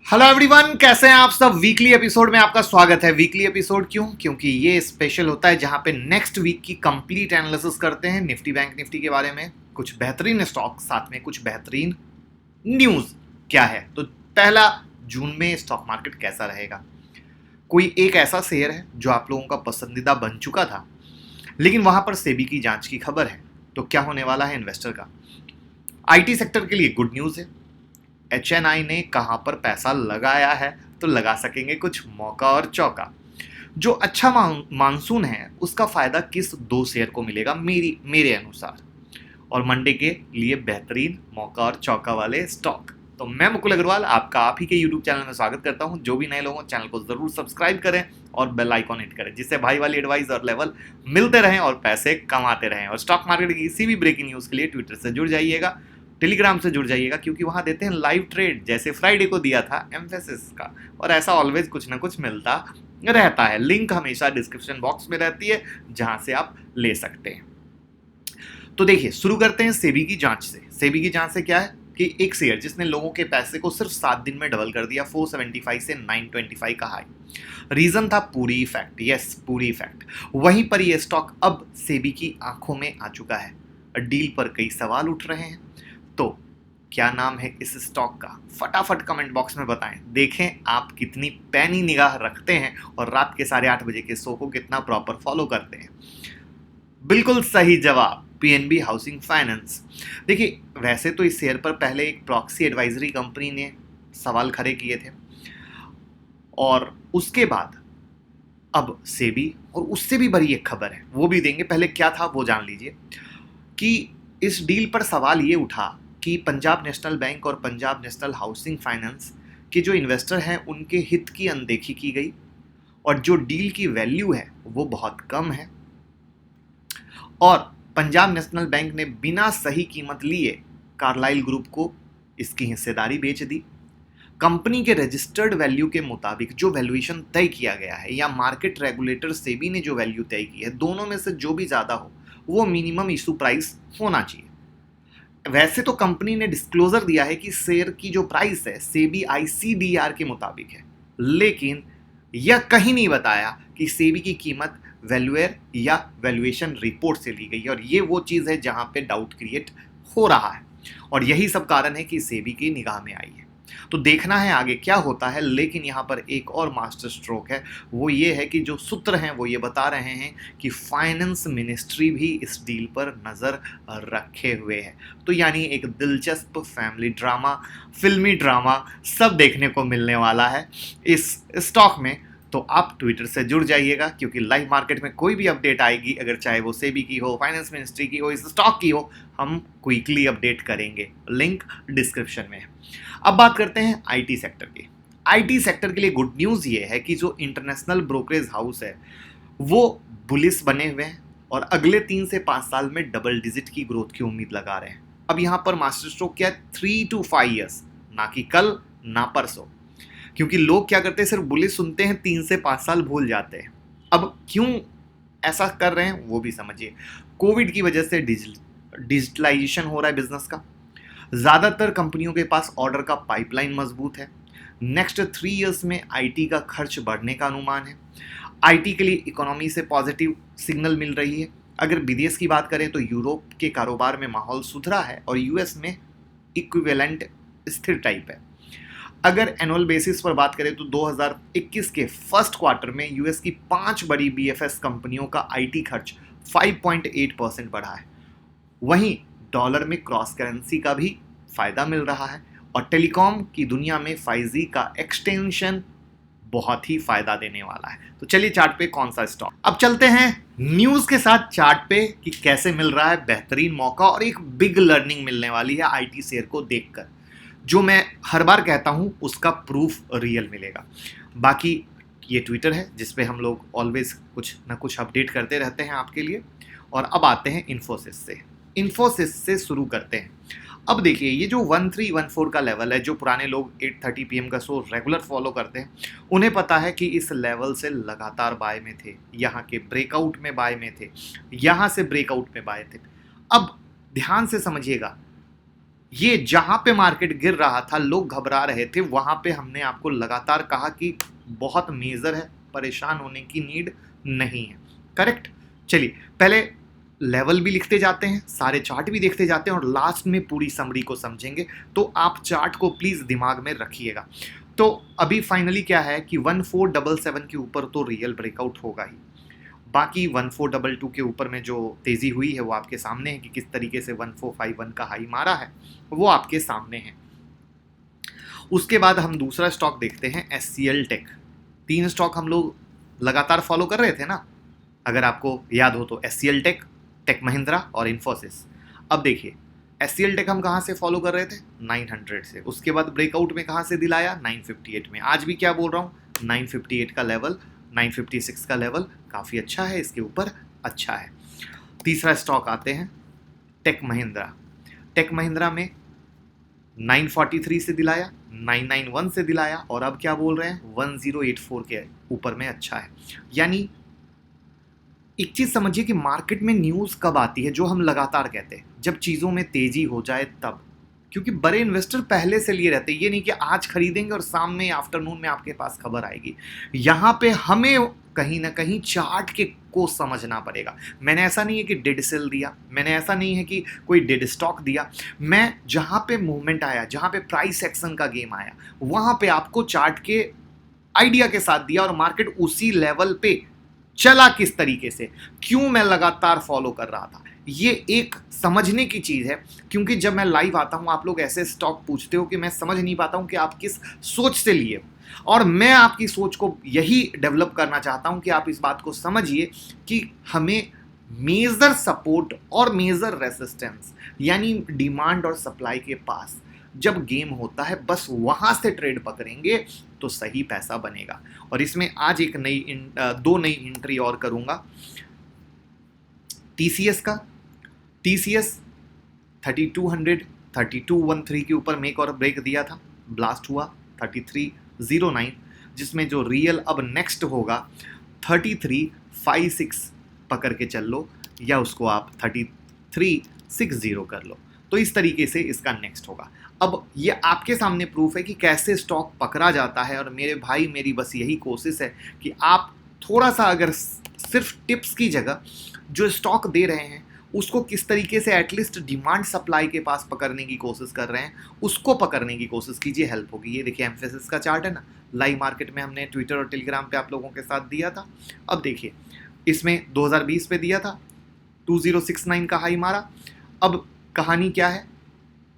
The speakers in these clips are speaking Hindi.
हेलो एवरीवन, कैसे हैं आप सब। वीकली एपिसोड में आपका स्वागत है। वीकली एपिसोड क्यों? क्योंकि ये स्पेशल होता है जहां पे नेक्स्ट वीक की कंप्लीट एनालिसिस करते हैं निफ्टी बैंक निफ्टी के बारे में, कुछ बेहतरीन स्टॉक, साथ में कुछ बेहतरीन न्यूज क्या है। तो पहला, जून में स्टॉक मार्केट कैसा रहेगा। कोई एक ऐसा शेयर है जो आप लोगों का पसंदीदा बन चुका था, लेकिन वहां पर सेबी की जांच की खबर है। तो क्या होने वाला है इन्वेस्टर का। आईटी सेक्टर के लिए गुड न्यूज है। एचएनआई ने कहां पर पैसा लगाया है तो लगा सकेंगे कुछ मौका और चौका। जो अच्छा मानसून है उसका फायदा किस दो शेयर को मिलेगा मेरे अनुसार। और मंडे के लिए बेहतरीन मौका और चौका वाले स्टॉक। तो मैं मुकुल अग्रवाल आपका आप ही के यूट्यूब चैनल में स्वागत करता हूं। जो भी नए लोगों चैनल को जरूर सब्सक्राइब करें और बेल आइकॉन हिट करें, जिससे भाई वाली एडवाइस और लेवल मिलते रहें और पैसे कमाते रहें। और स्टॉक मार्केट की किसी भी ब्रेकिंग न्यूज के लिए ट्विटर से जुड़ जाइएगा, टेलीग्राम से जुड़ जाइएगा, क्योंकि वहां देते हैं लाइव ट्रेड, जैसे फ्राइडे को दिया था एम्फेसिस का। और ऐसा ऑलवेज कुछ ना कुछ मिलता रहता है। लिंक हमेशा डिस्क्रिप्शन बॉक्स में रहती है, जहां से आप ले सकते हैं। तो देखिए, शुरू करते हैं सेबी की जांच से। सेबी की जांच से क्या है कि एक शेयर जिसने लोगों के पैसे को सिर्फ 7 दिन में डबल कर दिया, 475 से 925 का हाई। रीजन था पूरी इफेक्ट। यस, पूरी इफेक्ट। वहीं पर यह स्टॉक अब सेबी की आंखों में आ चुका है। डील पर कई सवाल उठ रहे हैं। तो क्या नाम है इस स्टॉक का, फटाफट कमेंट बॉक्स में बताएं। देखें आप कितनी पैनी निगाह रखते हैं और रात के 8:30 बजे के शो को कितना प्रॉपर फॉलो करते हैं। बिल्कुल सही जवाब, पीएनबी हाउसिंग फाइनेंस। देखिए, वैसे तो इस शेयर पर पहले एक प्रॉक्सी एडवाइजरी कंपनी ने सवाल खड़े किए थे, और उसके बाद अब सेबी, और उससे भी बड़ी एक खबर है वो भी देंगे। पहले क्या था वो जान लीजिए कि इस डील पर सवाल ये उठा कि पंजाब नेशनल बैंक और पंजाब नेशनल हाउसिंग फाइनेंस के जो इन्वेस्टर हैं उनके हित की अनदेखी की गई, और जो डील की वैल्यू है वो बहुत कम है। और पंजाब नेशनल बैंक ने बिना सही कीमत लिए कार्लाइल ग्रुप को इसकी हिस्सेदारी बेच दी। कंपनी के रजिस्टर्ड वैल्यू के मुताबिक जो वैल्यूएशन तय किया गया है, या मार्केट रेगुलेटर सेबी ने जो वैल्यू तय की है, दोनों में से जो भी ज़्यादा हो वो मिनिमम इशू प्राइस होना चाहिए। वैसे तो कंपनी ने डिस्क्लोजर दिया है कि शेयर की जो प्राइस है सेबी आईसीडीआर के मुताबिक है, लेकिन यह कहीं नहीं बताया कि सेबी की कीमत वैल्यूएर या वैल्यूएशन रिपोर्ट से ली गई है। और ये वो चीज़ है जहां पे डाउट क्रिएट हो रहा है, और यही सब कारण है कि सेबी की निगाह में आई है। तो देखना है आगे क्या होता है। लेकिन यहाँ पर एक और मास्टर स्ट्रोक है, वो ये है कि जो सूत्र हैं वो ये बता रहे हैं कि फाइनेंस मिनिस्ट्री भी इस डील पर नज़र रखे हुए है। तो यानी एक दिलचस्प फैमिली ड्रामा, फिल्मी ड्रामा सब देखने को मिलने वाला है इस स्टॉक में। तो आप ट्विटर से जुड़ जाइएगा, क्योंकि लाइव मार्केट में कोई भी अपडेट आएगी, अगर चाहे वो सेबी की हो, फाइनेंस मिनिस्ट्री की हो, इस स्टॉक की हो, हम क्विकली अपडेट करेंगे। लिंक डिस्क्रिप्शन में है। अब बात करते हैं आईटी सेक्टर की। आईटी सेक्टर के लिए गुड न्यूज़ ये है कि जो इंटरनेशनल ब्रोकरेज हाउस है वो बुलिश बने हुए हैं, और अगले 3 से 5 साल में डबल डिजिट की ग्रोथ की उम्मीद लगा रहे हैं। अब यहाँ पर मास्टर स्ट्रोक क्या है, 3 to 5 ईयर्स, ना कि कल ना परसों। क्योंकि लोग क्या करते हैं, सिर्फ बुलिश सुनते हैं, 3 से 5 साल भूल जाते हैं। अब क्यों ऐसा कर रहे हैं वो भी समझिए। कोविड की वजह से डिजिटलाइजेशन हो रहा है बिजनेस का। ज़्यादातर कंपनियों के पास ऑर्डर का पाइपलाइन मजबूत है। नेक्स्ट 3 ईयर्स में आईटी का खर्च बढ़ने का अनुमान है। आईटी के लिए इकोनॉमी से पॉजिटिव सिग्नल मिल रही है। अगर विदेश की बात करें तो यूरोप के कारोबार में माहौल सुधरा है, और यूएस में इक्विवेलेंट स्थिर टाइप है। अगर एनुअल बेसिस पर बात करें तो 2021 के फर्स्ट क्वार्टर में यूएस की 5 बड़ी बीएफएस कंपनियों का आईटी खर्च 5.8% बढ़ा है। वहीं डॉलर में क्रॉस करेंसी का भी फायदा मिल रहा है, और टेलीकॉम की दुनिया में 5G का एक्सटेंशन बहुत ही फायदा देने वाला है। तो चलिए चार्ट पे कौन सा स्टॉक। अब चलते हैं न्यूज के साथ चार्ट पे कि कैसे मिल रहा है बेहतरीन मौका, और एक बिग लर्निंग मिलने वाली है आईटी शेयर को देखकर। जो मैं हर बार कहता हूं उसका प्रूफ रियल मिलेगा। बाकी ये ट्विटर है जिसपे हम लोग ऑलवेज कुछ ना कुछ अपडेट करते रहते हैं आपके लिए। और अब आते हैं इन्फोसिस से शुरू करते हैं। अब देखिए, ये जो 1314 का लेवल है, जो पुराने लोग 8:30 PM का शो रेगुलर फॉलो करते हैं उन्हें पता है कि इस लेवल से लगातार बाय में थे, यहाँ के ब्रेकआउट में बाय में थे, यहाँ से ब्रेकआउट में बाय थे। अब ध्यान से समझिएगा, ये जहां पे मार्केट गिर रहा था, लोग घबरा रहे थे, वहां पे हमने आपको लगातार कहा कि बहुत मेजर है, परेशान होने की नीड नहीं है। करेक्ट। चलिए पहले लेवल भी लिखते जाते हैं, सारे चार्ट भी देखते जाते हैं और लास्ट में पूरी समरी को समझेंगे। तो आप चार्ट को प्लीज दिमाग में रखिएगा। तो अभी फाइनली क्या है कि 1477 के ऊपर तो रियल ब्रेकआउट होगा ही। बाकी 1422 के ऊपर में जो तेजी हुई है वो आपके सामने है कि किस तरीके से 1451 का हाई मारा है, वो आपके सामने है। उसके बाद हम दूसरा स्टॉक देखते हैं, एचसीएल टेक। 3 स्टॉक हम लोग लगातार फॉलो कर रहे थे ना, अगर आपको याद हो तो, एचसीएल टेक, टेक महिंद्रा और इन्फोसिस। अब देखिए एचसीएल टेक हम कहाँ से फॉलो कर रहे थे, 900 से। उसके बाद ब्रेकआउट में कहाँ से दिलाया, 958 में। आज भी क्या बोल रहा हूँ, 958 का लेवल, 956 का लेवल काफ़ी अच्छा है, इसके ऊपर अच्छा है। तीसरा स्टॉक आते हैं टेक महिंद्रा। टेक महिंद्रा में 943 से दिलाया, 991 से दिलाया और अब क्या बोल रहे हैं, 1084 के ऊपर में अच्छा है। यानी एक चीज समझिए कि मार्केट में न्यूज कब आती है, जो हम लगातार कहते हैं, जब चीजों में तेजी हो जाए तब। क्योंकि बड़े इन्वेस्टर पहले से लिए रहते हैं, ये नहीं कि आज खरीदेंगे और शाम में आफ्टरनून में आपके पास खबर आएगी। यहां पे हमें कहीं ना कहीं चार्ट के को समझना पड़ेगा। मैंने ऐसा नहीं है कि डेड सेल दिया, मैंने ऐसा नहीं है कि कोई डेड स्टॉक दिया। मैं जहां पे मूवमेंट आया, जहां पे प्राइस एक्शन का गेम आया, वहां पे आपको चार्ट के आइडिया के साथ दिया और मार्केट उसी लेवल पे चला किस तरीके से, क्यों मैं लगातार फॉलो कर रहा था, ये एक समझने की चीज है। क्योंकि जब मैं लाइव आता हूं, आप लोग ऐसे स्टॉक पूछते हो कि मैं समझ नहीं पाता हूं कि आप किस सोच से लिए हो, और मैं आपकी सोच को यही डेवलप करना चाहता हूं कि आप इस बात को समझिए कि हमें मेजर सपोर्ट और मेजर रेसिस्टेंस, यानी डिमांड और सप्लाई के पास जब गेम होता है, बस वहां से ट्रेड पकड़ेंगे तो सही पैसा बनेगा। और इसमें आज एक दो नई एंट्री और करूंगा। टीसीएस का, टीसीएस 3200 3213 के ऊपर मेक और ब्रेक दिया था, ब्लास्ट हुआ 3309, जिसमें जो रियल अब नेक्स्ट होगा 3356 पकड़ के चल लो, या उसको आप 3360 कर लो। तो इस तरीके से इसका नेक्स्ट होगा। अब ये आपके सामने प्रूफ है कि कैसे स्टॉक पकड़ा जाता है। और मेरे भाई, मेरी बस यही कोशिश है कि आप थोड़ा सा, अगर सिर्फ टिप्स की जगह जो स्टॉक दे रहे हैं उसको किस तरीके से एटलीस्ट डिमांड सप्लाई के पास पकड़ने की कोशिश कर रहे हैं, उसको पकड़ने की कोशिश कीजिए, हेल्प होगी। ये देखिए एम्फेसिस का चार्ट है ना, लाइव मार्केट में हमने ट्विटर और टेलीग्राम पे आप लोगों के साथ दिया था। अब देखिए इसमें 2020 पे दिया था, 2069 का हाई मारा। अब कहानी क्या है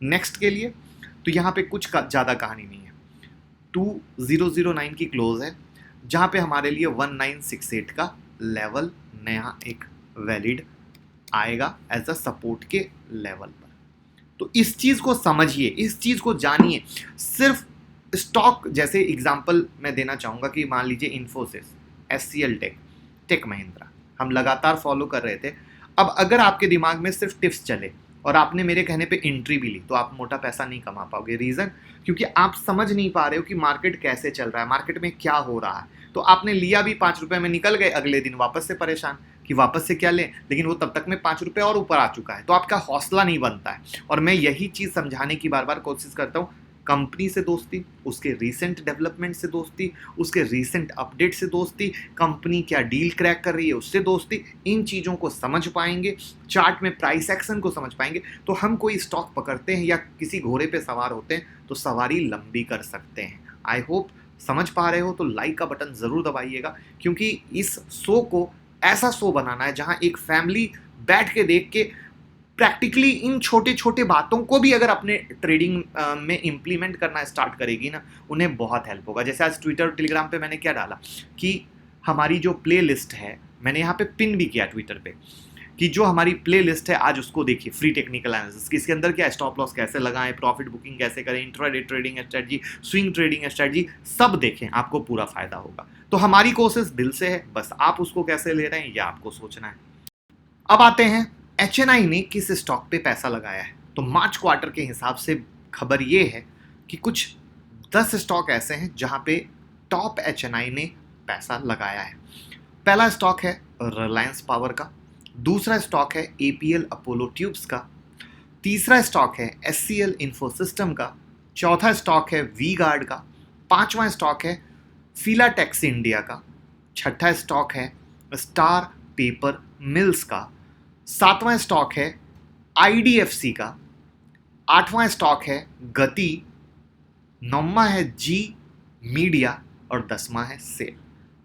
नेक्स्ट के लिए, तो यहाँ पे कुछ ज़्यादा कहानी नहीं है। 2009 की क्लोज है, जहाँ पे हमारे लिए 1968 का लेवल नया एक वैलिड आएगा एज अ सपोर्ट के लेवल पर। तो इस चीज़ को समझिए, इस चीज़ को जानिए। सिर्फ स्टॉक जैसे एग्जांपल मैं देना चाहूँगा कि मान लीजिए इन्फोसिस, एचसीएल टेक, टेक महिंद्रा हम लगातार फॉलो कर रहे थे। अब अगर आपके दिमाग में सिर्फ टिप्स चले और आपने मेरे कहने पे एंट्री भी ली, तो आप मोटा पैसा नहीं कमा पाओगे। रीज़न, क्योंकि आप समझ नहीं पा रहे हो कि मार्केट कैसे चल रहा है, मार्केट में क्या हो रहा है। तो आपने लिया भी 5 रुपये में, निकल गए, अगले दिन वापस से परेशान कि वापस से क्या लें, लेकिन वो तब तक में 5 रुपये और ऊपर आ चुका है। तो आपका हौसला नहीं बनता है। और मैं यही चीज़ समझाने की बार बार कोशिश करता हूँ। कंपनी से दोस्ती, उसके रीसेंट डेवलपमेंट से दोस्ती, उसके रीसेंट अपडेट से दोस्ती, कंपनी क्या डील क्रैक कर रही है उससे दोस्ती, इन चीज़ों को समझ पाएंगे, चार्ट में प्राइस एक्शन को समझ पाएंगे, तो हम कोई स्टॉक पकड़ते हैं या किसी घोड़े पे सवार होते हैं तो सवारी लंबी कर सकते हैं। आई होप समझ पा रहे हो। तो लाइक का बटन ज़रूर दबाइएगा, क्योंकि इस शो को ऐसा शो बनाना है जहां एक फैमिली बैठ के देख के प्रैक्टिकली इन छोटे छोटे बातों को भी अगर अपने ट्रेडिंग में इम्प्लीमेंट करना स्टार्ट करेगी ना, उन्हें बहुत हेल्प होगा। जैसे आज ट्विटर और टेलीग्राम पे मैंने क्या डाला कि हमारी जो प्ले लिस्ट है, मैंने यहाँ पे पिन भी किया ट्विटर पे, कि जो हमारी प्ले लिस्ट है आज उसको देखिए, फ्री टेक्निकल एनालिसिस, इसके अंदर क्या स्टॉप लॉस कैसे लगाएं, प्रॉफिट बुकिंग कैसे करें, intraday trading strategy, swing trading strategy, सब देखें, आपको पूरा फायदा होगा। तो हमारी कोशिश दिल से है, बस आप उसको कैसे ले रहे हैं यह आपको सोचना है। अब आते हैं एचएनआई ने किस स्टॉक पे पैसा लगाया है। तो मार्च क्वार्टर के हिसाब से खबर ये है कि कुछ 10 स्टॉक ऐसे हैं जहां पे टॉप एचएनआई ने पैसा लगाया है। पहला स्टॉक है रिलायंस पावर का, दूसरा स्टॉक है एपीएल अपोलो ट्यूब्स का, तीसरा स्टॉक है SCL इन्फोसिस्टम का, चौथा स्टॉक है वी गार्ड का, पांचवा स्टॉक है फिलाटेक्स इंडिया का, छठा स्टॉक है स्टार पेपर मिल्स का, सातवां स्टॉक है IDFC का, आठवां स्टॉक है गति, नौवां है जी मीडिया और 10वां है सेल।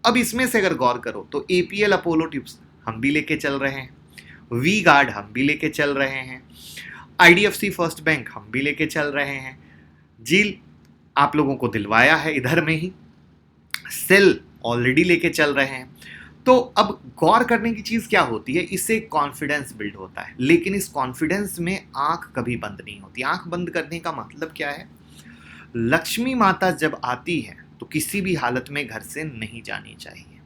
अब इसमें से अगर गौर करो तो APL अपोलो ट्यूब्स हम भी लेके चल रहे हैं, वी गार्ड हम भी लेके चल रहे हैं, IDFC फर्स्ट बैंक हम भी लेके चल रहे हैं, जील आप लोगों को दिलवाया है इधर में ही, सेल ऑलरेडी लेके चल रहे हैं। तो अब गौर करने की चीज क्या होती है, इससे कॉन्फिडेंस बिल्ड होता है, लेकिन इस कॉन्फिडेंस में आंख कभी बंद नहीं होती। आंख बंद करने का मतलब क्या है, लक्ष्मी माता जब आती है तो किसी भी हालत में घर से नहीं जानी चाहिए।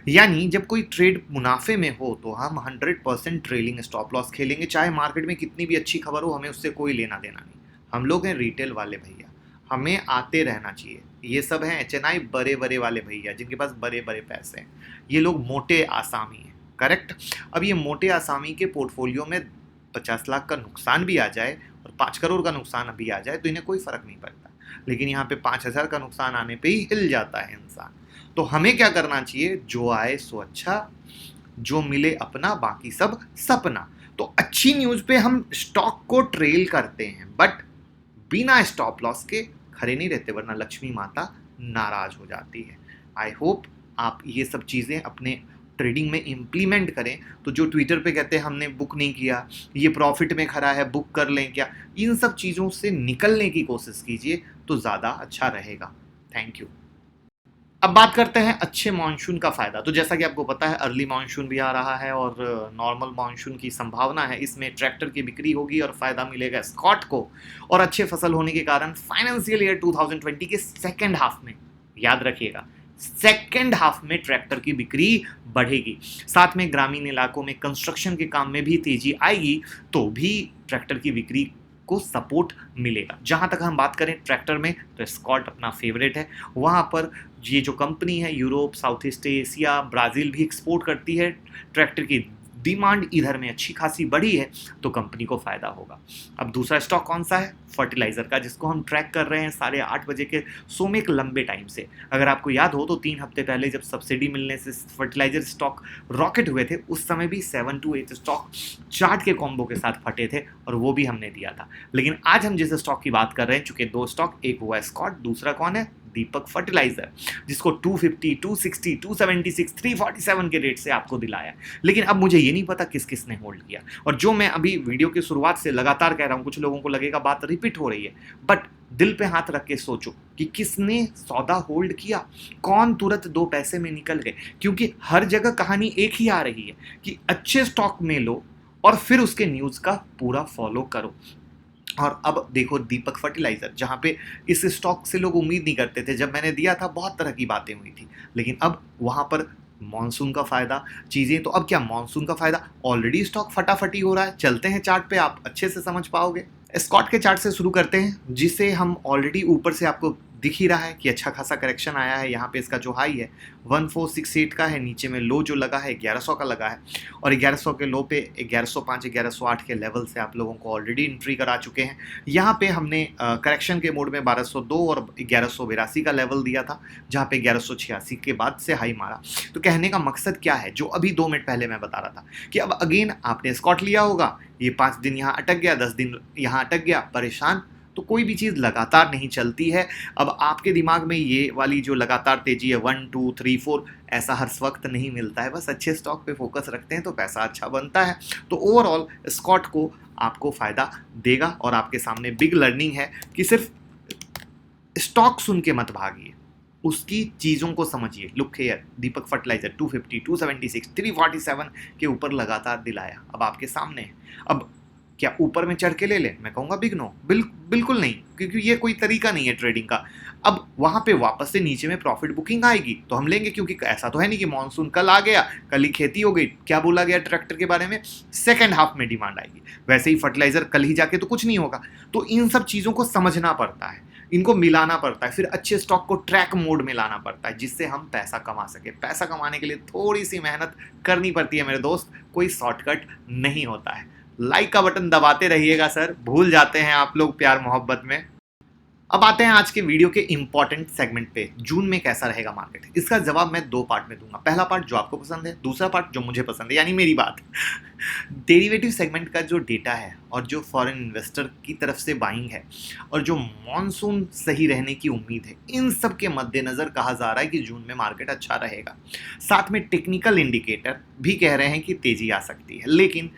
यानी जब कोई ट्रेड मुनाफे में हो तो हम 100% ट्रेलिंग स्टॉप लॉस खेलेंगे, चाहे मार्केट में कितनी भी अच्छी खबर हो, हमें उससे कोई लेना देना नहीं। हम लोग हैं रिटेल वाले भैया, हमें आते रहना चाहिए। ये सब हैं HNI बड़े बड़े वाले भैया जिनके पास बड़े बड़े पैसे हैं, ये लोग मोटे आसामी हैं, करेक्ट। अब ये मोटे आसामी के पोर्टफोलियो में 50 लाख का नुकसान भी आ जाए और 5 करोड़ का नुकसान भी आ जाए तो इन्हें कोई फर्क नहीं पड़ता, लेकिन यहाँ पे 5,000 का नुकसान आने पे ही हिल जाता है इंसान। तो हमें क्या करना चाहिए, जो आए सो अच्छा, जो मिले अपना, बाकी सब सपना। तो अच्छी न्यूज पे हम स्टॉक को ट्रेल करते हैं, बट बिना स्टॉप लॉस के खड़े नहीं रहते, वरना लक्ष्मी माता नाराज हो जाती है। आई होप आप ये सब चीज़ें अपने ट्रेडिंग में इम्प्लीमेंट करें। तो जो ट्विटर पे कहते हैं हमने बुक नहीं किया, ये प्रॉफिट में खड़ा है, बुक कर लें क्या, इन सब चीज़ों से निकलने की कोशिश कीजिए तो ज़्यादा अच्छा रहेगा। Thank you. अब बात करते हैं अच्छे मानसून का फ़ायदा। तो जैसा कि आपको पता है अर्ली मानसून भी आ रहा है और नॉर्मल मानसून की संभावना है, इसमें ट्रैक्टर की बिक्री होगी और फ़ायदा मिलेगा स्कॉट को। और अच्छे फसल होने के कारण फाइनेंशियल ईयर 2020 के सेकेंड हाफ में, याद रखिएगा, सेकेंड हाफ में ट्रैक्टर की बिक्री बढ़ेगी। साथ में ग्रामीण इलाकों में कंस्ट्रक्शन के काम में भी तेजी आएगी, तो भी ट्रैक्टर की बिक्री को सपोर्ट मिलेगा। जहां तक हम बात करें ट्रैक्टर में, तो स्कॉट अपना फेवरेट है। वहां पर ये जो कंपनी है Europe, south east Asia, Brazil भी एक्सपोर्ट करती है। ट्रैक्टर की डिमांड इधर में अच्छी खासी बढ़ी है, तो कंपनी को फ़ायदा होगा। अब दूसरा स्टॉक कौन सा है, फर्टिलाइज़र का, जिसको हम ट्रैक कर रहे हैं 8:30 बजे के शो में एक लंबे टाइम से। अगर आपको याद हो तो 3 हफ्ते पहले जब सब्सिडी मिलने से फर्टिलाइज़र स्टॉक रॉकेट हुए थे, उस समय भी 7 to 8 स्टॉक चार्ट के कॉम्बो के साथ फटे थे और वो भी हमने दिया था। लेकिन आज हम जिस स्टॉक की बात कर रहे हैं, चूंकि 2 स्टॉक, एक हुआ स्कॉट, दूसरा कौन है, दीपक फर्टिलाइजर, जिसको 250, 260, 276, 347 के रेट से आपको दिलाया। लेकिन अब मुझे ये नहीं पता किस किस ने होल्ड किया। और जो मैं अभी वीडियो की शुरुआत से लगातार कह रहा हूं, कुछ लोगों को लगेगा बात रिपीट हो रही है, बट दिल पे हाथ रख के सोचो कि किसने सौदा होल्ड किया, कौन तुरंत 2 पैसे में निकल गए। क्योंकि हर जगह कहानी एक ही आ रही है कि अच्छे स्टॉक में लो और फिर उसके न्यूज का पूरा फॉलो करो। और अब देखो दीपक फर्टिलाइजर, जहां पे इस स्टॉक से लोग उम्मीद नहीं करते थे, जब मैंने दिया था बहुत तरह की बातें हुई थी, लेकिन अब वहां पर मॉनसून का फायदा चीजें, तो अब क्या मॉनसून का फायदा, ऑलरेडी स्टॉक फटाफटी हो रहा है। चलते हैं चार्ट पे, आप अच्छे से समझ पाओगे। स्कॉट के चार्ट से शुरू करते हैं, जिसे हम ऑलरेडी ऊपर से आपको दिख ही रहा है कि अच्छा खासा करेक्शन आया है। यहाँ पे इसका जो हाई है 1468 का है, नीचे में लो जो लगा है 1100 का लगा है, और 1100 के लो पे 1105, 1108 के लेवल से आप लोगों को ऑलरेडी एंट्री करा चुके हैं। यहाँ पे हमने करेक्शन के मोड में 1202 और 1182 का लेवल दिया था, जहाँ पे 1186 के बाद से हाई मारा। तो कहने का मकसद क्या है, जो अभी 2 मिनट पहले मैं बता रहा था कि अब अगेन आपने स्कॉट लिया होगा, ये 5 दिन यहाँ अटक गया, 10 दिन यहाँ अटक गया, परेशान। तो कोई भी चीज़ लगातार नहीं चलती है। अब आपके दिमाग में ये वाली जो लगातार तेजी है 1 2 3 4, ऐसा हर वक्त नहीं मिलता है। बस अच्छे स्टॉक पे फोकस रखते हैं तो पैसा अच्छा बनता है। तो ओवरऑल स्कॉट को आपको फ़ायदा देगा। और आपके सामने बिग लर्निंग है कि सिर्फ स्टॉक सुन के मत भागिए, उसकी चीज़ों को समझिए। लुक हियर, दीपक फर्टिलाइजर 250, 276, 347 के ऊपर लगातार दिलाया, अब आपके सामने है। अब क्या ऊपर में चढ़ के ले ले, मैं कहूँगा बिग नो, बिल्कुल नहीं, क्योंकि ये कोई तरीका नहीं है ट्रेडिंग का। अब वहाँ पे वापस से नीचे में प्रॉफिट बुकिंग आएगी तो हम लेंगे, क्योंकि ऐसा तो है नहीं कि मॉनसून कल आ गया, कल ही खेती हो गई। क्या बोला गया ट्रैक्टर के बारे में, सेकेंड हाफ में डिमांड आएगी। वैसे ही फर्टिलाइजर कल ही जाके तो कुछ नहीं होगा। तो इन सब चीज़ों को समझना पड़ता है, इनको मिलाना पड़ता है, फिर अच्छे स्टॉक को ट्रैक मोड में लाना पड़ता है, जिससे हम पैसा कमा सके। पैसा कमाने के लिए थोड़ी सी मेहनत करनी पड़ती है मेरे दोस्त, कोई शॉर्टकट नहीं होता है। लाइक का बटन दबाते रहिएगा सर, भूल जाते हैं आप लोग प्यार मोहब्बत में। अब आते हैं आज के वीडियो के इंपॉर्टेंट सेगमेंट पे, जून में कैसा रहेगा मार्केट। इसका जवाब मैं दो पार्ट में दूंगा, पहला पार्ट जो आपको पसंद है, दूसरा पार्ट जो मुझे पसंद है, यानी मेरी बात। डेरिवेटिव सेगमेंट का जो डेटा है और जो फॉरेन इन्वेस्टर की तरफ से बाइंग है और जो मॉनसून सही रहने की उम्मीद है, इन सब के मद्देनजर कहा जा रहा है कि जून में मार्केट अच्छा रहेगा। साथ में टेक्निकल इंडिकेटर भी कह रहे हैं कि तेजी आ सकती है, लेकिन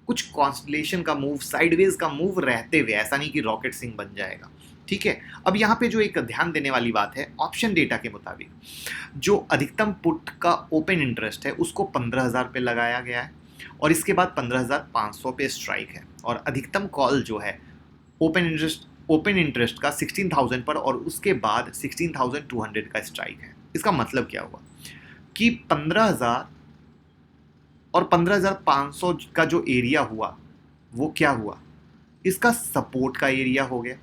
कुछ कॉन्स्टलेशन का मूव, साइडवेज का मूव रहते हुए, ऐसा नहीं कि रॉकेट सिंह बन जाएगा। ठीक है, अब यहाँ पे जो एक ध्यान देने वाली बात है, ऑप्शन डेटा के मुताबिक जो अधिकतम पुट का ओपन इंटरेस्ट है उसको 15,000 पे लगाया गया है और इसके बाद 15,500 पे स्ट्राइक है, और अधिकतम कॉल जो है ओपन इंटरेस्ट का 16,000 पर और उसके बाद 16,200 का स्ट्राइक है। इसका मतलब क्या हुआ कि 15,000 और 15,500 का जो एरिया हुआ वो क्या हुआ, इसका सपोर्ट का एरिया हो गया,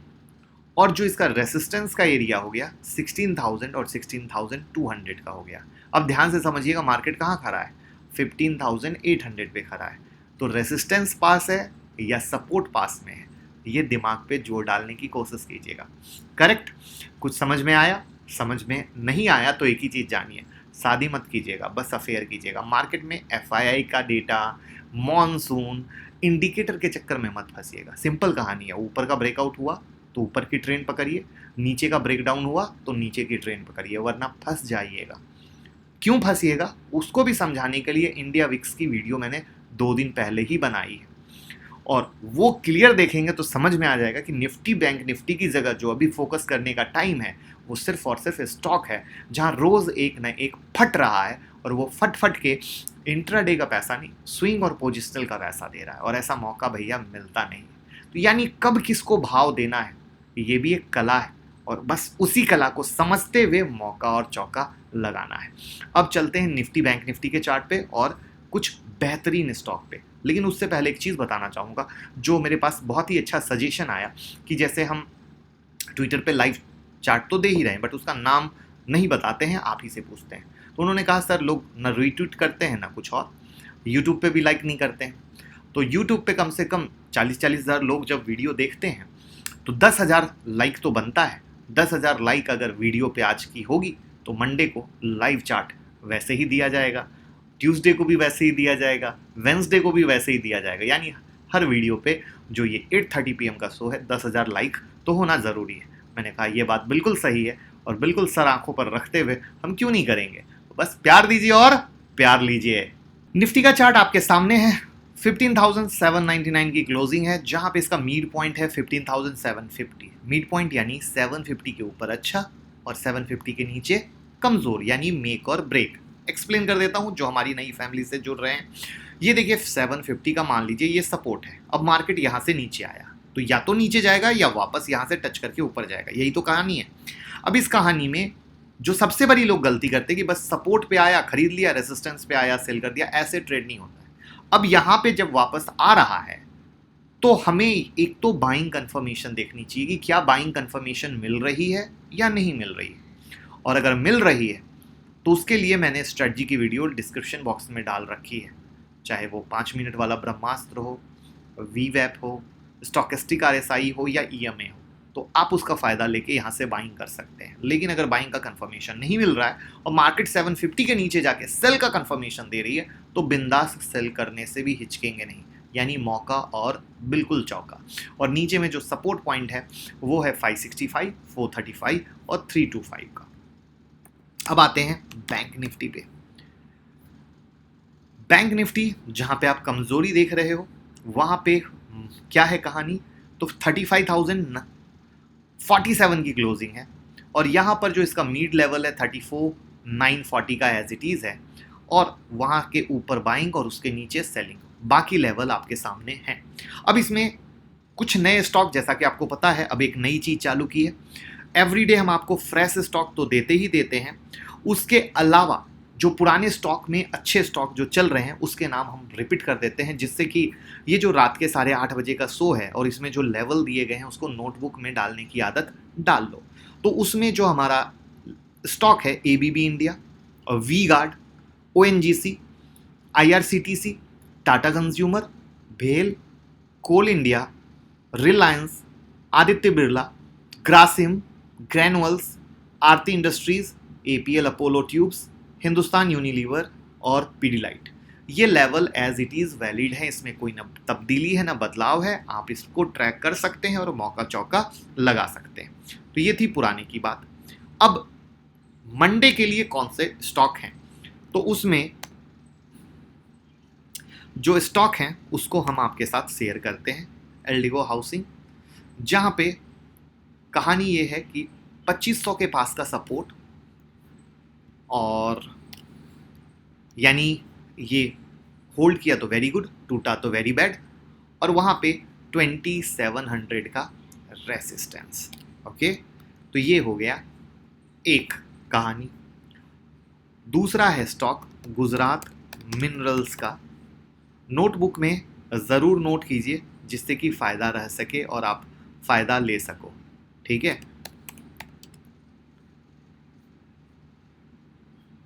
और जो इसका रेसिस्टेंस का एरिया हो गया 16,000 और 16,200 का हो गया। अब ध्यान से समझिएगा मार्केट कहाँ खड़ा है, 15,800 पे खड़ा है। तो रेसिस्टेंस पास है या सपोर्ट पास में है, ये दिमाग पे जोर डालने की कोशिश कीजिएगा। करेक्ट? कुछ समझ में आया? समझ में नहीं आया तो एक ही चीज़ जानिए, शादी मत कीजिएगा, बस अफेयर कीजिएगा। मार्केट में FII का डेटा, मॉनसून, इंडिकेटर के चक्कर में मत फंसिएगा। सिंपल कहानी है, ऊपर का ब्रेकआउट हुआ तो ऊपर की ट्रेन पकड़िए, नीचे का ब्रेकडाउन हुआ तो नीचे की ट्रेन पकड़िए, वरना फंस जाइएगा। क्यों फंसिएगा उसको भी समझाने के लिए इंडिया विक्स की वीडियो मैंने 2 दिन पहले ही बनाई है, और वो क्लियर देखेंगे तो समझ में आ जाएगा कि निफ्टी बैंक निफ्टी की जगह जो अभी फोकस करने का टाइम है वो सिर्फ और सिर्फ स्टॉक है, जहां रोज एक न एक फट रहा है, और वो फट फट के इंट्राडे का पैसा नहीं, स्विंग और पोजिशनल का पैसा दे रहा है, और ऐसा मौका भैया मिलता नहीं। तो यानी कब किसको भाव देना है ये भी एक कला है, और बस उसी कला को समझते हुए मौका और चौका लगाना है। अब चलते हैं निफ्टी बैंक निफ्टी के चार्ट पे और कुछ बेहतरीन स्टॉक पे। लेकिन उससे पहले एक चीज़ बताना चाहूँगा, जो मेरे पास बहुत ही अच्छा सजेशन आया कि जैसे हम ट्विटर पे लाइव चार्ट तो दे ही रहे हैं बट उसका नाम नहीं बताते हैं, आप ही से पूछते हैं। तो उन्होंने कहा सर लोग ना रीट्वीट करते हैं ना कुछ और, यूट्यूब पे भी लाइक नहीं करते हैं। तो यूट्यूब पे कम से कम 40-40 हज़ार लोग जब वीडियो देखते हैं तो 10,000 लाइक तो बनता है। 10,000 लाइक अगर वीडियो पे आज की होगी तो मंडे को लाइव चार्ट वैसे ही दिया जाएगा, ट्यूसडे को भी वैसे ही दिया जाएगा, वेंसडे को भी वैसे ही दिया जाएगा। यानी हर वीडियो पे जो ये 8:30 PM का शो है 10,000 लाइक तो होना ज़रूरी है। मैंने कहा ये बात बिल्कुल सही है और बिल्कुल सर आंखों पर रखते हुए हम क्यों नहीं करेंगे, बस प्यार दीजिए और प्यार लीजिए। निफ्टी का चार्ट आपके सामने है, 15,799 की क्लोजिंग है, जहां पे इसका मीड पॉइंट है 15,750। मीड पॉइंट यानी 750 के ऊपर अच्छा और 750 के नीचे कमजोर, यानी मेक और ब्रेक। एक्सप्लेन कर देता हूं जो हमारी नई फैमिली से जुड़ रहे हैं। ये देखिए 750 का मान लीजिए ये सपोर्ट है। अब मार्केट यहां से नीचे आया तो या तो नीचे जाएगा या वापस यहां से टच करके ऊपर जाएगा, यही तो कहानी है। अब इस कहानी में जो सबसे बड़ी लोग गलती करते हैं कि बस सपोर्ट पे आया खरीद लिया, रेसिस्टेंस पे आया सेल कर दिया, ऐसे ट्रेड नहीं होता है। अब यहां पे जब वापस आ रहा है तो हमें एक तो बाइंग कंफर्मेशन देखनी चाहिए कि क्या बाइंग कंफर्मेशन मिल रही है या नहीं मिल रही है, और अगर मिल रही है तो उसके लिए मैंने स्ट्रेटजी की वीडियो डिस्क्रिप्शन बॉक्स में डाल रखी है, चाहे वो 5 मिनट वाला ब्रह्मास्त्र हो, वीवैप हो, स्टॉकेस्टिक RSI हो या EMA हो, तो आप उसका फ़ायदा लेके यहाँ से बाइंग कर सकते हैं। लेकिन अगर बाइंग का कंफर्मेशन नहीं मिल रहा है और मार्केट 750 के नीचे जाके सेल का कंफर्मेशन दे रही है तो बिंदास सेल करने से भी हिचकेंगे नहीं, यानी मौका और बिल्कुल चौका। और नीचे में जो सपोर्ट पॉइंट है वो है 565, 435 और 325 का। अब आते हैं बैंक निफ्टी पे। बैंक निफ्टी जहां पे आप कमजोरी देख रहे हो वहां पे क्या है कहानी, तो 35,047 की क्लोजिंग है, और यहां पर जो इसका मीड लेवल है 34,940 का एज इट इज है, और वहां के ऊपर बाइंग और उसके नीचे सेलिंग, बाकी लेवल आपके सामने हैं। अब इसमें कुछ नए स्टॉक, जैसा कि आपको पता है अब एक नई चीज चालू की है, एवरीडे हम आपको फ्रेश स्टॉक तो देते ही देते हैं, उसके अलावा जो पुराने स्टॉक में अच्छे स्टॉक जो चल रहे हैं उसके नाम हम रिपीट कर देते हैं, जिससे कि ये जो रात के 8:30 बजे का शो है और इसमें जो लेवल दिए गए हैं उसको नोटबुक में डालने की आदत डाल लो। तो उसमें जो हमारा स्टॉक है ABB India, V guard, ONGC, IRCTC, Tata consumer, भेल, coal India, Reliance, Aditya Birla, Grasim, Granules, Aarti industries, APL Apollo tubes, Hindustan Unilever और पीडीलाइट। ये level as it is valid है, इसमें कोई ना तब्दीली है ना बदलाव है। आप इसको ट्रैक कर सकते हैं और मौका चौका लगा सकते हैं। तो ये थी पुराने की बात। अब मंडे के लिए कौन से स्टॉक हैं, तो उसमें जो स्टॉक हैं उसको हम आपके साथ शेयर करते हैं। एल्डिगो हाउसिंग, जहां पे कहानी ये है कि 2500 के पास का सपोर्ट, और यानी ये होल्ड किया तो वेरी गुड, टूटा तो वेरी बैड, और वहां पे 2700 का रेसिस्टेंस। ओके, तो ये हो गया एक कहानी। दूसरा है स्टॉक गुजरात मिनरल्स का। नोटबुक में ज़रूर नोट कीजिए जिससे कि फ़ायदा रह सके और आप फ़ायदा ले सको, ठीक है।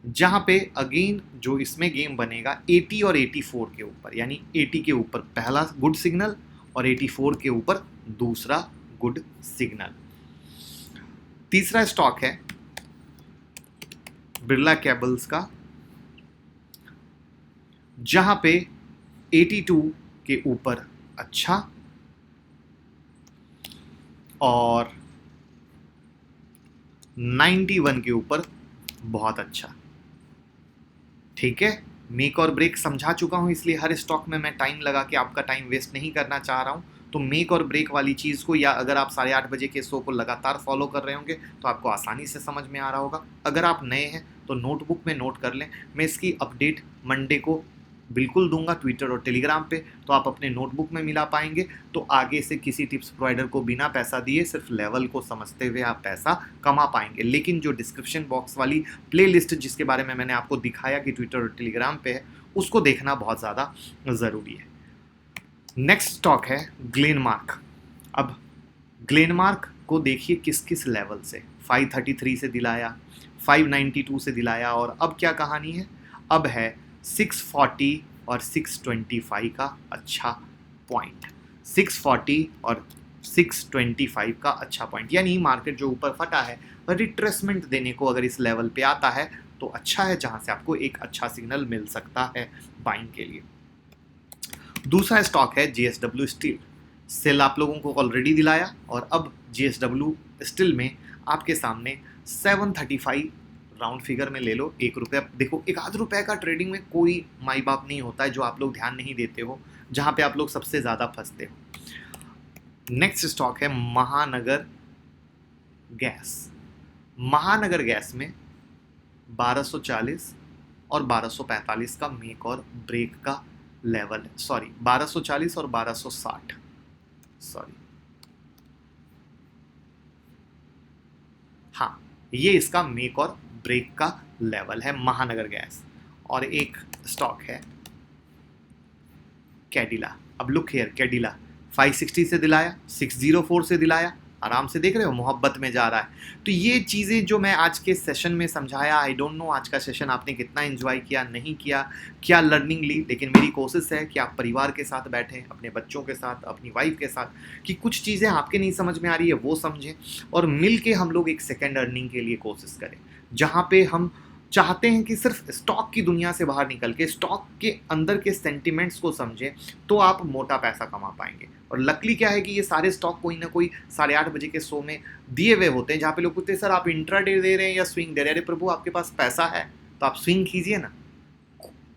जहां पे अगेन जो इसमें गेम बनेगा 80 और 84 के ऊपर, यानी 80 के ऊपर पहला गुड सिग्नल और 84 के ऊपर दूसरा गुड सिग्नल। तीसरा स्टॉक है बिरला केबल्स का, जहां पे 82 के ऊपर अच्छा और 91 के ऊपर बहुत अच्छा, ठीक है। मेक और ब्रेक समझा चुका हूं, इसलिए हर स्टॉक में मैं टाइम लगा के आपका टाइम वेस्ट नहीं करना चाह रहा हूं। तो मेक और ब्रेक वाली चीज़ को, या अगर आप 8:30 बजे के शो को लगातार फॉलो कर रहे होंगे तो आपको आसानी से समझ में आ रहा होगा। अगर आप नए हैं तो नोटबुक में नोट कर लें। मैं इसकी अपडेट मंडे को बिल्कुल दूंगा ट्विटर और टेलीग्राम पे, तो आप अपने नोटबुक में मिला पाएंगे। तो आगे से किसी टिप्स प्रोवाइडर को बिना पैसा दिए सिर्फ लेवल को समझते हुए आप पैसा कमा पाएंगे। लेकिन जो डिस्क्रिप्शन बॉक्स वाली प्लेलिस्ट जिसके बारे में मैंने आपको दिखाया कि ट्विटर और टेलीग्राम पे है, उसको देखना बहुत ज़्यादा ज़रूरी है। नेक्स्ट स्टॉक है ग्लेनमार्क। अब ग्लेनमार्क को देखिए किस किस लेवल से, 533 से दिलाया, 592 से दिलाया, और अब क्या कहानी है, अब है 640 और 625 का अच्छा पॉइंट। 640 और 625 का अच्छा पॉइंट, यानी मार्केट जो ऊपर फटा है रिट्रेसमेंट देने को अगर इस लेवल पे आता है तो अच्छा है, जहां से आपको एक अच्छा सिग्नल मिल सकता है बाइंग के लिए। दूसरा स्टॉक है जेएसडब्ल्यू स्टील। सेल आप लोगों को ऑलरेडी दिलाया, और अब जेएसडब्ल्यू स्टील में आपके सामने 735 राउंड फिगर में ले लो, 1 रुपया। देखो, 1 रुपये का ट्रेडिंग में कोई माई बाप नहीं होता है, जो आप लोग ध्यान नहीं देते हो, जहां पे आप लोग सबसे ज़्यादा फंसते हो। नेक्स्ट स्टॉक है महानगर गैस। महानगर गैस में 1240 और 1245 का मेक और ब्रेक का लेवल है। सॉरी, 1240 और 1260, सॉरी, हाँ, ये इसका मेक और ब्रेक का लेवल है महानगर गैस। और एक स्टॉक है कैडिला। अब लुक हियर, कैडिला 560 से दिलाया, 604 से दिलाया, आराम से देख रहे हो मोहब्बत में जा रहा है। तो ये चीज़ें जो मैं आज के सेशन में समझाया, आई डोंट नो आज का सेशन आपने कितना एंजॉय किया, नहीं किया, क्या लर्निंग ली, लेकिन मेरी कोशिश है कि आप परिवार के साथ बैठें, अपने बच्चों के साथ, अपनी वाइफ के साथ, कि कुछ चीज़ें आपके नहीं समझ में आ रही है वो समझें, और मिल के हम लोग एक सेकेंड अर्निंग के लिए कोशिश करें, जहाँ पे हम चाहते हैं कि सिर्फ स्टॉक की दुनिया से बाहर निकल के स्टॉक के अंदर के सेंटिमेंट्स को समझें, तो आप मोटा पैसा कमा पाएंगे। और लकली क्या है कि ये सारे स्टॉक कोई ना कोई 8:30 बजे के शो में दिए हुए होते हैं, जहाँ पे लोग पूछते हैं सर आप इंट्राडे दे रहे हैं या स्विंग दे रहे हैं। अरे प्रभु, आपके पास पैसा है तो आप स्विंग कीजिए ना,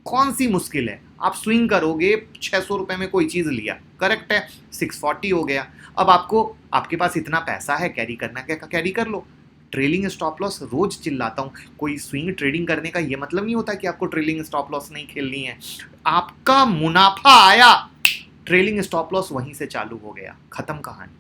कौन सी मुश्किल है। आप स्विंग करोगे, 600 रुपये में कोई चीज़ लिया, करेक्ट है, 640 हो गया। अब आपके पास इतना पैसा है, कैरी करना क्या कैरी कर लो। ट्रेलिंग स्टॉप लॉस रोज चिल्लाता हूँ, कोई स्विंग ट्रेडिंग करने का ये मतलब नहीं होता कि आपको ट्रेलिंग स्टॉप लॉस नहीं खेलनी है। आपका मुनाफा आया, ट्रेलिंग स्टॉप लॉस वहीं से चालू हो गया, खत्म कहानी।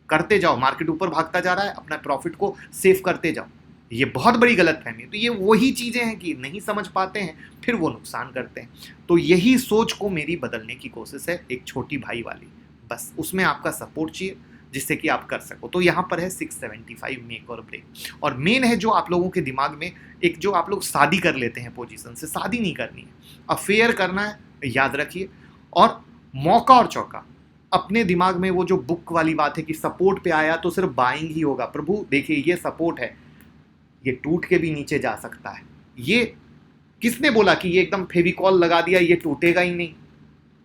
करते जाओ, मार्केट ऊपर भागता जा रहा है, अपना प्रॉफिट को सेव करते जाओ। ये बहुत बड़ी गलत फहमी है। तो ये वही चीजें हैं कि नहीं समझ पाते हैं, फिर वो नुकसान करते हैं। तो यही सोच को मेरी बदलने की कोशिश है, एक छोटी भाई वाली, बस उसमें आपका सपोर्ट चाहिए जिससे कि आप कर सको। तो यहाँ पर है 675 मेक और ब्रेक। और मेन है जो आप लोगों के दिमाग में एक, जो आप लोग शादी कर लेते हैं पोजीशन से, शादी नहीं करनी है, अफेयर करना है, याद रखिए। और मौका और चौका, अपने दिमाग में वो जो बुक वाली बात है कि सपोर्ट पे आया तो सिर्फ बाइंग ही होगा। प्रभु देखिए ये सपोर्ट है, ये टूट के भी नीचे जा सकता है। ये किसने बोला कि ये एकदम फेविकॉल लगा दिया ये टूटेगा ही नहीं?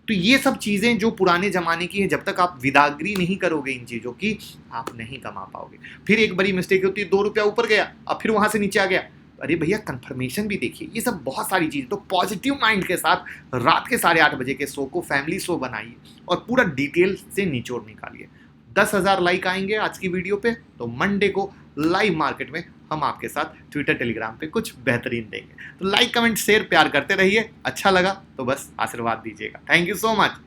तो ये सब चीजें जो पुराने जमाने की है, जब तक आप विदाग्री नहीं करोगे इन चीजों की, आप नहीं कमा पाओगे। फिर एक बड़ी मिस्टेक होती है, 2 रुपया ऊपर गया अब फिर वहां से नीचे आ गया, अरे भैया कंफर्मेशन भी देखिए। ये सब बहुत सारी चीज। तो पॉजिटिव माइंड के साथ रात के 8:30 बजे के शो को फैमिली शो बनाइए और पूरा डिटेल से निचोड़ निकालिए। 10,000 लाइक आएंगे आज की वीडियो पे तो मंडे को लाइव मार्केट में हम आपके साथ ट्विटर टेलीग्राम पे कुछ बेहतरीन देंगे। तो लाइक कमेंट शेयर प्यार करते रहिए। अच्छा लगा तो बस आशीर्वाद दीजिएगा। Thank you so much.